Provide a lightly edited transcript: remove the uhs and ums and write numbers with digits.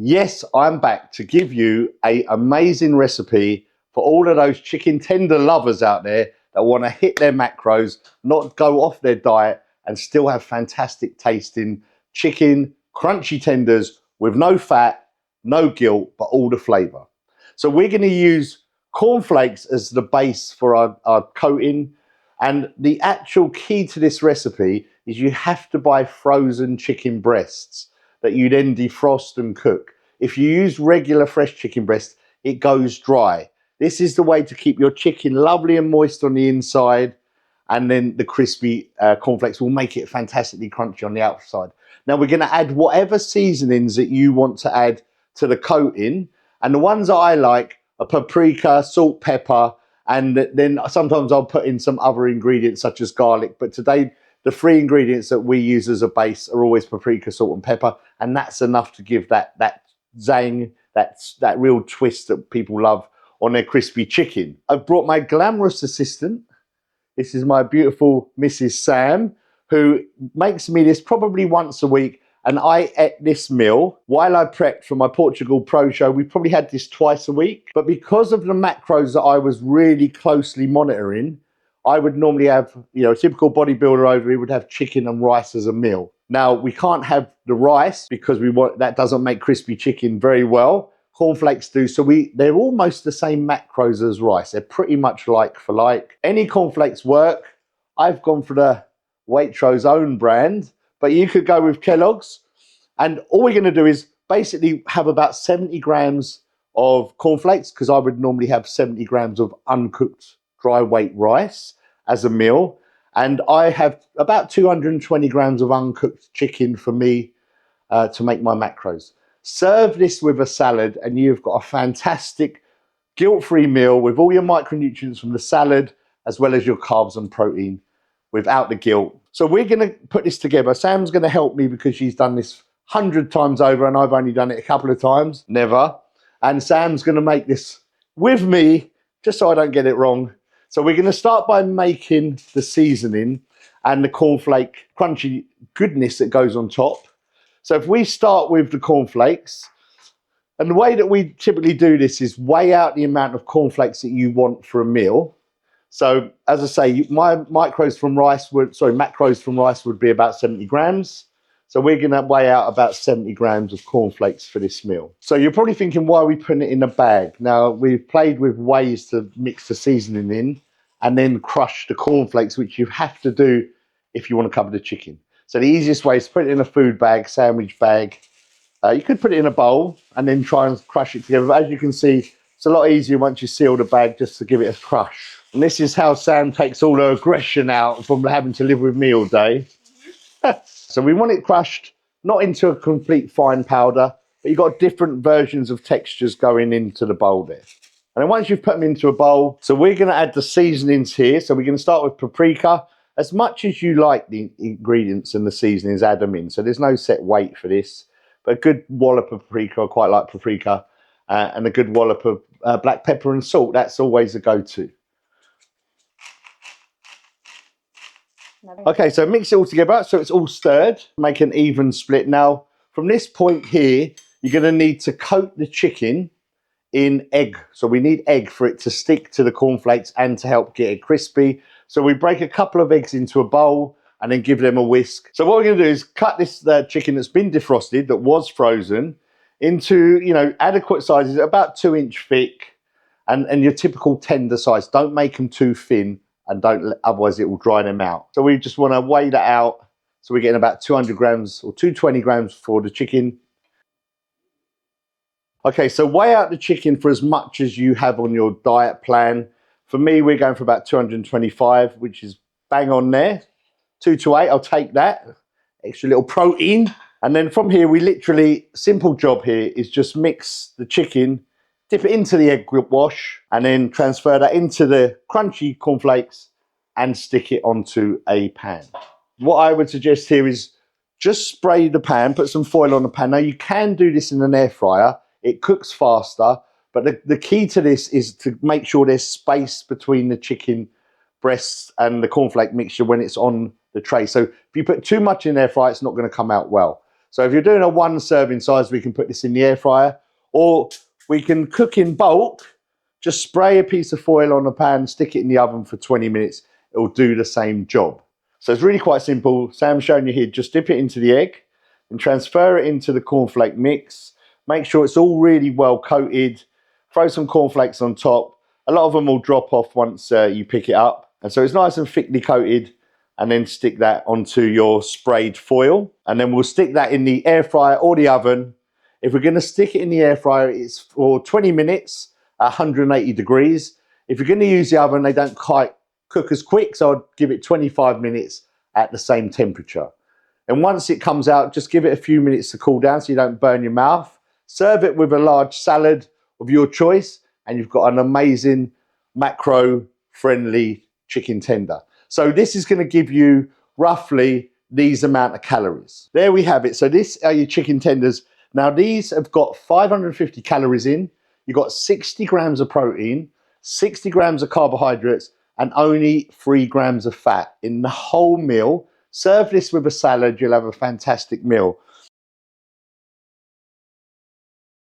Yes, I'm back to give you an amazing recipe for all of those chicken tender lovers out there that want to hit their macros, not go off their diet, and still have fantastic tasting chicken, crunchy tenders with no fat, no guilt, but all the flavour. So we're going to use cornflakes as the base for our coating. And the actual key to this recipe is you have to buy frozen chicken breasts that you then defrost and cook. If you use regular fresh chicken breast, it goes dry. This is the way to keep your chicken lovely and moist on the inside, and then the crispy cornflakes will make it fantastically crunchy on the outside. Now we're going to add whatever seasonings that you want to add to the coating, and the ones that I like are paprika, salt, pepper, and then sometimes I'll put in some other ingredients such as garlic, but today the three ingredients that we use as a base are always paprika, salt and pepper, and that's enough to give that zang, that real twist that people love on their crispy chicken. I've brought my glamorous assistant. This is my beautiful Mrs. Sam, who makes me this probably once a week, and I ate this meal while I prepped for my Portugal Pro show. We probably had this twice a week, but because of the macros that I was really closely monitoring, I would normally have, a typical bodybuilder over here would have chicken and rice as a meal. Now, we can't have the rice because that doesn't make crispy chicken very well. Cornflakes do, so they're almost the same macros as rice. They're pretty much like for like. Any cornflakes work. I've gone for the Waitrose own brand, but you could go with Kellogg's. And all we're going to do is basically have about 70 grams of cornflakes, because I would normally have 70 grams of uncooked dry weight rice as a meal, and I have about 220 grams of uncooked chicken for me to make my macros. Serve this with a salad and you've got a fantastic guilt-free meal with all your micronutrients from the salad as well as your carbs and protein without the guilt. So we're going to put this together. Sam's going to help me because she's done this 100 times over and I've only done it a couple of times, never. And Sam's going to make this with me just so I don't get it wrong. So we're going to start by making the seasoning and the cornflake crunchy goodness that goes on top. So if we start with the cornflakes, and the way that we typically do this is weigh out the amount of cornflakes that you want for a meal. So as I say, my macros from rice would be about 70 grams. So we're going to weigh out about 70 grams of cornflakes for this meal. So you're probably thinking, why are we putting it in a bag? Now, we've played with ways to mix the seasoning in and then crush the cornflakes, which you have to do if you want to cover the chicken. So the easiest way is to put it in a food bag, sandwich bag. You could put it in a bowl and then try and crush it together. But as you can see, it's a lot easier once you seal the bag just to give it a crush. And this is how Sam takes all her aggression out from having to live with me all day. So we want it crushed, not into a complete fine powder, but you've got different versions of textures going into the bowl there. And then once you've put them into a bowl, so we're going to add the seasonings here. So we're going to start with paprika. As much as you like the ingredients and the seasonings, add them in. So there's no set weight for this, but a good wallop of paprika, I quite like paprika, and a good wallop of black pepper and salt. That's always a go-to. Okay, so mix it all together so it's all stirred. Make an even split. Now, from this point here, you're going to need to coat the chicken in egg. So we need egg for it to stick to the cornflakes and to help get it crispy. So we break a couple of eggs into a bowl and then give them a whisk. So what we're going to do is cut this chicken that's been defrosted, that was frozen, into adequate sizes, about 2-inch thick, and your typical tender size. Don't make them too thin. And otherwise it will dry them out. So we just want to weigh that out. So we're getting about 200 grams or 220 grams for the chicken. Okay, so weigh out the chicken for as much as you have on your diet plan. For me, we're going for about 225, which is bang on there. 2 to 8, I'll take that. Extra little protein. And then from here, we literally, simple job here is just mix the chicken, dip it into the egg wash, and then transfer that into the crunchy cornflakes and stick it onto a pan. What I would suggest here is just spray the pan, put some foil on the pan. Now, you can do this in an air fryer. It cooks faster, but the key to this is to make sure there's space between the chicken breasts and the cornflake mixture when it's on the tray. So if you put too much in the air fryer, it's not going to come out well. So if you're doing a 1 serving size, we can put this in the air fryer, or we can cook in bulk. Just spray a piece of foil on the pan, stick it in the oven for 20 minutes. It will do the same job. So it's really quite simple. Sam's showing you here, just dip it into the egg and transfer it into the cornflake mix. Make sure it's all really well coated. Throw some cornflakes on top. A lot of them will drop off once you pick it up. And so it's nice and thickly coated, and then stick that onto your sprayed foil. And then we'll stick that in the air fryer or the oven. If we're gonna stick it in the air fryer, it's for 20 minutes, 180 degrees. If you're gonna use the oven, they don't quite cook as quick, so I'd give it 25 minutes at the same temperature. And once it comes out, just give it a few minutes to cool down so you don't burn your mouth. Serve it with a large salad of your choice, and you've got an amazing macro-friendly chicken tender. So this is going to give you roughly these amount of calories. There we have it. So this are your chicken tenders. Now these have got 550 calories in. You've got 60 grams of protein, 60 grams of carbohydrates, and only 3 grams of fat in the whole meal. Serve this with a salad, you'll have a fantastic meal.